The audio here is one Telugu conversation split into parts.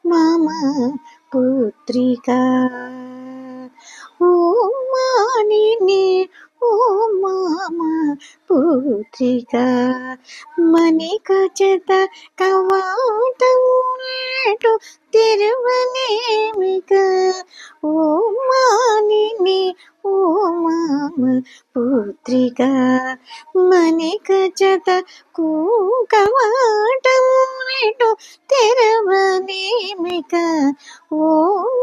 మమ పుత్రికా ఓ మానిని ఓ మమ పుత్రికా మణికచట కవాటములేటు తెరవనేమిక ఓ మానిని ఓ మమ పుత్రికా మణికచట కవాటములేటు తెరవనేమిక ఓ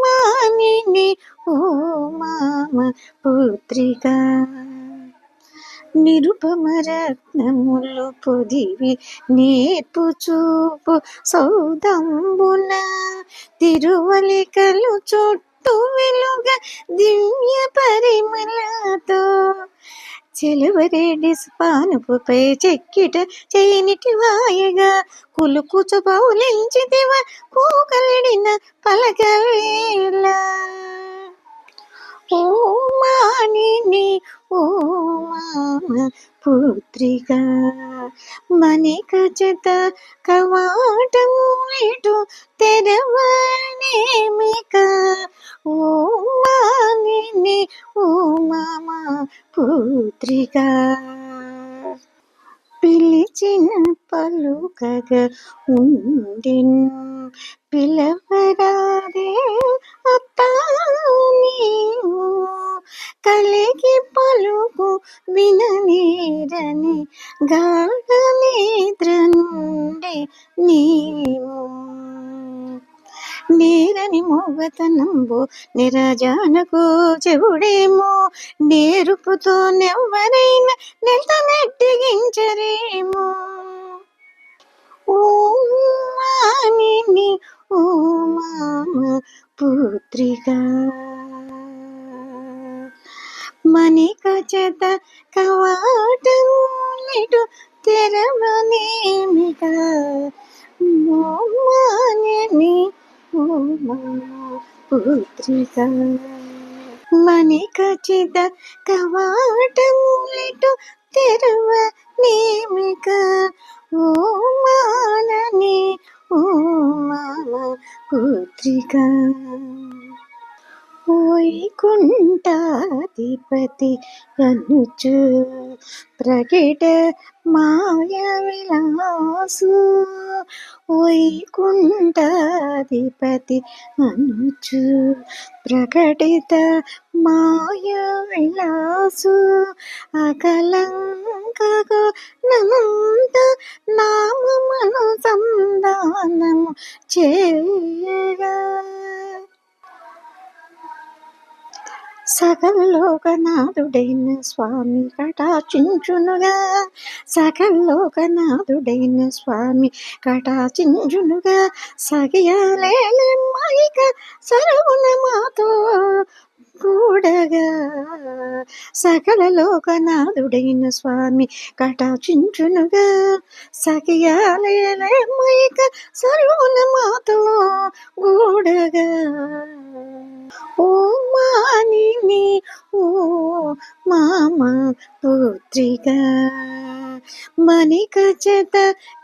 మానిని ఓ మమ పుత్రికా నిరుపమరత్నములు పొదివి నేర్పు చూపు సౌదంబున తిరువలికలు చుట్టూ వెలుగ దివ్య పరిమళతో చెలువరేడి పానుపుపై చెక్కిట చేయనిటి వాయగా కులుకుచు పౌలించితివ కూకలిడిన పలకవేళ ఓ మానిని ఓ మమ పుత్రికా మణికచట కవాటములేటు తెరవనేమిక ఓ మానిని ఓ మమ పుత్రికా పిలిచిన పలుకగ ఉండిన్ పిలవరాదే అత్తా నీవు కలిగి పలుకు విననేరని గాఢ నిద్ర నుండి నీవు నేరని మోగతనంబు నిరాజానకు చెవుడేమో నేరుపుతో నెవ్వరైనా నెట్టనెట్టిగించరేమో ఓ మానిని ఓ మమ పుత్రికా మణికచట కవాటములేటు తెరవనేమిక ఓ మానిని ఓ మమ పుత్రికా మణికచట కవాటములేటు తెరవనేమిక ఓ మానిని ఓ మమ పుత్రికా వైకుంఠాధిపతి అనుచు ప్రకట మాయ విలాసు వైకుంఠాధిపతి అనుచు ప్రకటిత మాయ విలాసు అకలంకకు నమంత నామమను సంధానము చేయగా సకల లోకనాథుడైన స్వామి కటాక్షించునుగా సకల లోకనాథుడైన స్వామి కటాక్షించునుగా సగియాలేల మైక సరవున మాతో కూడగా సకల లోకనాథుడైన స్వామి కటాక్షించునుగా సగియాలేల మైక సరవున మాతో కూడగా ఓ మానిని ఓ మమ పుత్రికా మణికచట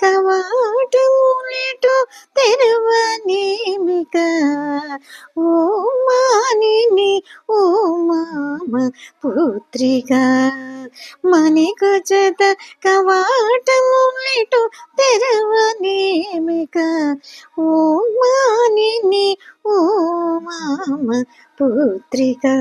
కవాటములేటు తెరవనేమిక ఓ మానిని ఓ మమ పుత్రికా మణికచట కవాటములేటు తెరవనేమిక ఓ మానిని ఓ మమ పుత్రికా